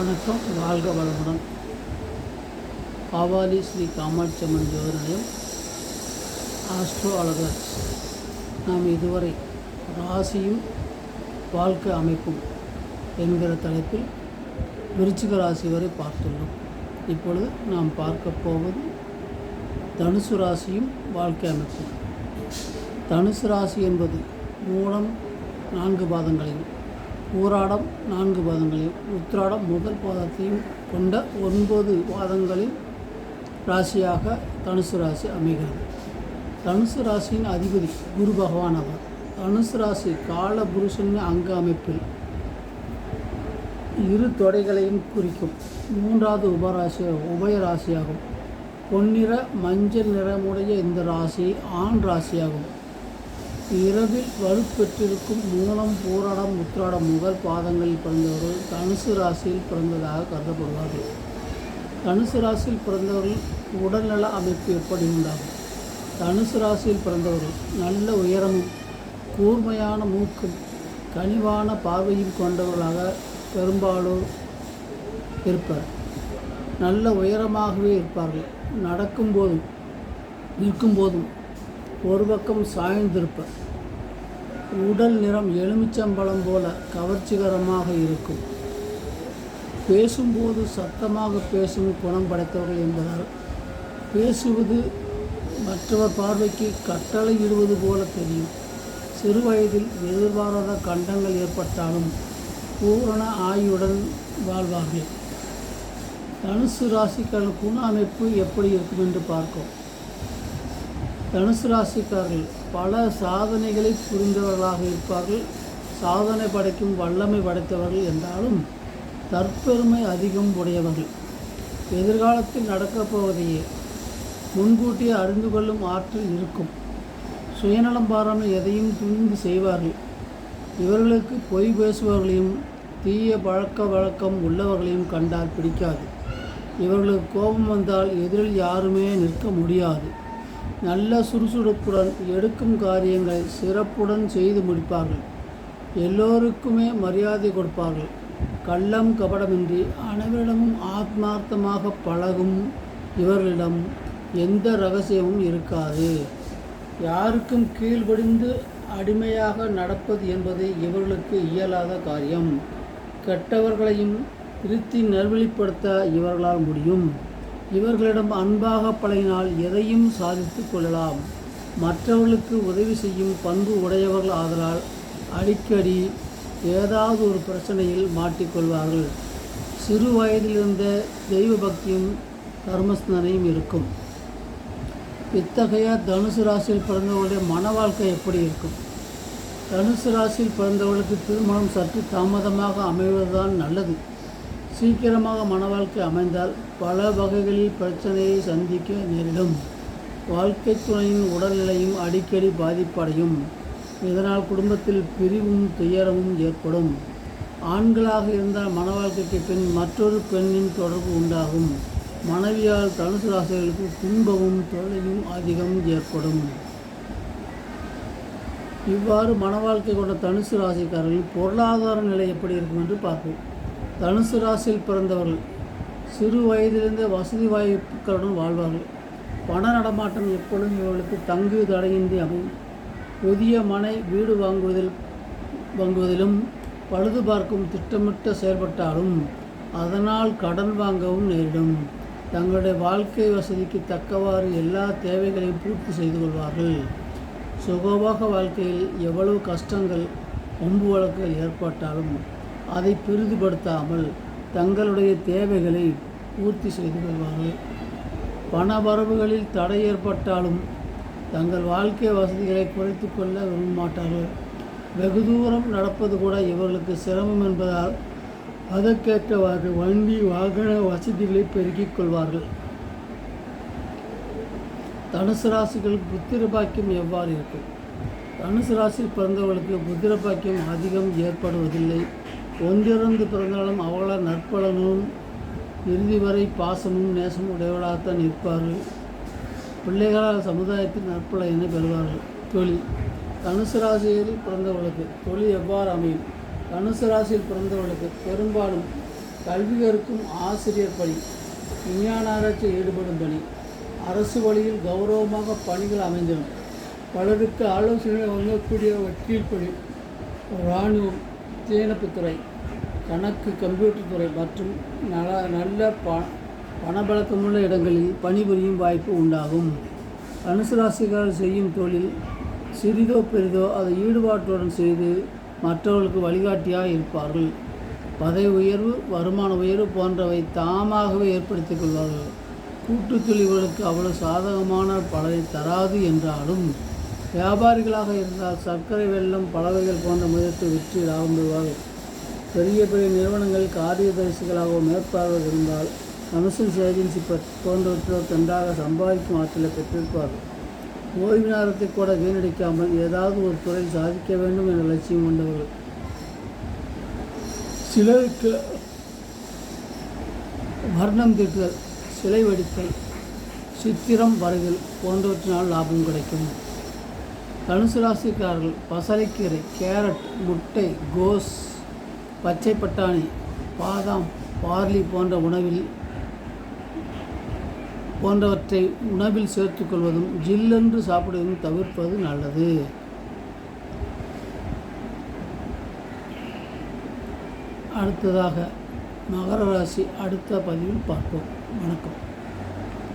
வணக்கம், வாழ்க வளமுடன். பாவாலி ஸ்ரீ காமாட்சி அம்மன் ஜோதிட நிலையம், ஆஸ்ட்ரோ அலகர்ஸ். நாம் இதுவரை ராசியும் வாழ்க்கை அமைப்பும் என்கிற தலைப்பில் விருச்சிக ராசி வரை பார்த்துள்ளோம். இப்பொழுது நாம் பார்க்க போவது தனுசு ராசியும் வாழ்க்கை அமைப்பும். தனுசு ராசி என்பது மூலம் 4 பாதங்களையும், பூராடம் 4 பாதங்களையும், உத்திராடம் முதல் பாதத்தையும் கொண்ட 9 பாதங்களின் ராசியாக தனுசு ராசி அமைகிறது. தனுசு ராசியின் அதிபதி குரு பகவான் ஆவார். தனுசு ராசி கால புருஷன் அங்க அமைப்பில் 2 தொடைகளையும் குறிக்கும் 3வது உபயராசியாகும். பொன்னிற மஞ்சள் நிறமுடைய இந்த ராசி ஆண் ராசியாகும். இரவில் வலுப்பெற்றிருக்கும் மூலம், பூராடம், உத்திராடம் முதல் பாதங்களில் பிறந்தவர்கள் தனுசு ராசியில் பிறந்ததாக கருதப்படுவார்கள். தனுசு ராசியில் பிறந்தவர்கள் உடல்நல அமைப்பு எப்படி உண்டாகும்? தனுசு ராசியில் பிறந்தவர்கள் நல்ல உயரமும் கூர்மையான மூக்கும் கனிவான பார்வையும் கொண்டவர்களாக பெரும்பாலோர் இருப்பர். நல்ல உயரமாகவே இருப்பார்கள். நடக்கும்போதும் நிற்கும்போதும் ஒரு பக்கம் சாய்ந்திருப்பர். உடல் நிறம் எலுமிச்சம்பழம் போல கவர்ச்சிகரமாக இருக்கும். பேசும்போது சத்தமாக பேசும் குணம் படைத்தவர்கள் என்பதால் பேசுவது மற்றவர் பார்வைக்கு கட்டளை இடுவது போல தெரியும். சிறு வயதில் எதிர்பாராத கண்டங்கள் ஏற்பட்டாலும் பூரண ஆயுடன் வாழ்வார்கள். தனுசு ராசிக்கான குண அமைப்பு எப்படி இருக்கும் என்று பார்க்கும். தனுசு ராசிக்காரர்கள் பல சாதனைகளை புரிந்தவர்களாக இருப்பார்கள். சாதனை படைக்கும் வல்லமை படைத்தவர்கள் என்றாலும் தற்பெருமை அதிகம் உடையவர்கள். எதிர்காலத்தில் நடக்கப் போவதையே முன்கூட்டியே அறிந்து கொள்ளும் ஆற்றல் இருக்கும். சுயநலம் பாராமல் எதையும் துணிந்து செய்வார்கள். இவர்களுக்கு பொய் பேசுபவர்களையும் தீய பழக்க வழக்கம் உள்ளவர்களையும் கண்டால் பிடிக்காது. இவர்களுக்கு கோபம் வந்தால் எதிரில் யாருமே நிற்க முடியாது. நல்ல சுறுசுறுப்புடன் எடுக்கும் காரியங்களை சிறப்புடன் செய்து முடிப்பார்கள். எல்லோருக்குமே மரியாதை கொடுப்பார்கள். கள்ளம் கபடமின்றி அனைவரிடமும் ஆத்மார்த்தமாக பழகும் இவர்களிடம் எந்த ரகசியமும் இருக்காது. யாருக்கும் கீழ்ப்படிந்து அடிமையாக நடப்பது என்பது இவர்களுக்கு இயலாத காரியம். கெட்டவர்களையும் திருத்தி நல்வழிப்படுத்த இவர்களால் முடியும். இவர்களிடம் அன்பாக பழகினால் எதையும் சாதித்து கொள்ளலாம். மற்றவர்களுக்கு உதவி செய்யும் பண்பு உடையவர்கள் ஆதலால் அடிக்கடி ஏதாவது ஒரு பிரச்சனையில் மாட்டிக்கொள்வார்கள். சிறு வயதிலிருந்த தெய்வ பக்தியும் கர்மஸ்தனையும் இருக்கும். இத்தகைய தனுசு ராசியில் பிறந்தவர்களுடைய மன வாழ்க்கை எப்படி இருக்கும்? தனுசு ராசியில் பிறந்தவர்களுக்கு திருமணம் சற்று தாமதமாக அமைவதுதான் நல்லது. சீக்கிரமாக மன வாழ்க்கை அமைந்தால் பல வகைகளில் பிரச்சனையை சந்திக்க நேரிடும். வாழ்க்கை துணையின் உடல்நிலையும் அடிக்கடி பாதிப்படையும். இதனால் குடும்பத்தில் பிரிவும் துயரமும் ஏற்படும். ஆண்களாக இருந்தால் மன வாழ்க்கைக்கு பின் மற்றொரு பெண்ணின் தொடர்பு உண்டாகும். மனைவியால் தனுசு ராசிகளுக்கு துன்பமும் தொல்லையும் அதிகம் ஏற்படும். இவ்வாறு மன வாழ்க்கை கொண்ட தனுசு ராசிக்காரர்கள் பொருளாதார நிலை எப்படி இருக்கும் என்று பார்ப்போம். தனுசு ராசியில் பிறந்தவர்கள் சிறு வயதிலிருந்து வசதி வாய்ப்புகளுடன் வாழ்வார்கள். பண நடமாட்டம் எப்பொழுதும் இவர்களுக்கு தங்கு தடையின்றி அமையும். புதிய மனை வீடு வாங்குவதிலும் பழுது பார்க்கும் திட்டமிட்ட செயல்பட்டாலும் அதனால் கடன் வாங்கவும் நேரிடும். தங்களுடைய வாழ்க்கை வசதிக்கு தக்கவாறு எல்லா தேவைகளையும் பூர்த்தி செய்து கொள்வார்கள். சுகபோக வாழ்க்கையில் எவ்வளவு கஷ்டங்கள் வம்பு வழக்குகள் ஏற்பட்டாலும் அதை பெரிதுபடுத்தாமல் தங்களுடைய தேவைகளை பூர்த்தி செய்து கொள்வார்கள். பண வரவுகளில் தடை ஏற்பட்டாலும் தங்கள் வாழ்க்கை வசதிகளை குறைத்து கொள்ள விரும்ப மாட்டார்கள். வெகு தூரம் நடப்பது கூட இவர்களுக்கு சிரமம் என்பதால் அதற்கேற்றவாறு வண்டி வாகன வசதிகளை பெருக்கிக் கொள்வார்கள். தனுசு ராசிகளுக்கு புத்திர பாக்கியம் எவ்வாறு இருக்கும்? தனுசு ராசியில் பிறந்தவர்களுக்கு புத்திர பாக்கியம் அதிகம் ஏற்படுவதில்லை. ஒன்றிறந்து பிறந்தாலும் அவர்களால் நற்பலனும் இறுதி வரை பாசமும் நேசமும் உடையவர்களாகத்தான் இருப்பார்கள். பிள்ளைகளால் சமுதாயத்தில் நற்பலனை பெறுவார்கள். தொழில் தனுசு ராசியில் பிறந்தவர்களுக்கு தொழில் எவ்வாறு அமையும்? தனுசு ராசியில் பிறந்தவர்களுக்கு பெரும்பாலும் கல்வி கற்கும் ஆசிரியர் பணி, விஞ்ஞான ஆராய்ச்சியில் ஈடுபடும் பணி, அரசு வழியில் கௌரவமாக பணிகள் அமைந்திடும். பலருக்கு ஆலோசனை வழங்கக்கூடிய வக்கீல் பணி, இராணுவம், தீயணைப்புத்துறை, கணக்கு, கம்ப்யூட்டர் துறை மற்றும் நல்ல பணப்பழக்கமுள்ள இடங்களில் பணிபுரியும் வாய்ப்பு உண்டாகும். தனுசு ராசிக்காரர் செய்யும் தொழில் சிறிதோ பெரிதோ அதை ஈடுபாட்டுடன் செய்து மற்றவர்களுக்கு வழிகாட்டியாக இருப்பார்கள். பதவி உயர்வு, வருமான உயர்வு போன்றவை தாமாகவே ஏற்படுத்திக் கொள்வார்கள். கூட்டுத்தொழில் இவர்களுக்கு அவ்வளவு சாதகமான பலனை தராது என்றாலும், வியாபாரிகளாக இருந்தால் சர்க்கரை வெல்லம், பலவைகள் போன்ற முதலீட்டு வெற்றி லாபம் பெறுவார்கள். பெரிய பெரிய நிறுவனங்கள் காரியதரிசிகளாக மேற்பார்வை இருந்தால் தனுசு ஏஜென்சி போன்றவற்றில் நன்றாக சம்பாதிக்கும் ஆற்றலை பெற்றிருப்பார்கள். ஓய்வு நேரத்தை கூட வீணடிக்காமல் ஏதாவது ஒரு துறையில் சாதிக்க வேண்டும் என்ற லட்சியம் கொண்டவர்கள். சிலருக்கு வர்ணம் தீட்டுதல், சிலை வடித்தல், சித்திரம் வரைதல் போன்றவற்றினால் லாபம் கிடைக்கும். தனுசு ராசிக்காரர்கள் பசலைக்கீரை, கேரட், முட்டை, கோஸ், பச்சை பட்டாணி, பாதாம், பார்லி போன்றவற்றை உணவில் சேர்த்துக்கொள்வதும் ஜில்லென்று சாப்பிடுவதும் தவிர்ப்பது நல்லது. அடுத்ததாக மகர ராசி அடுத்த பதிவில் பார்ப்போம். வணக்கம்.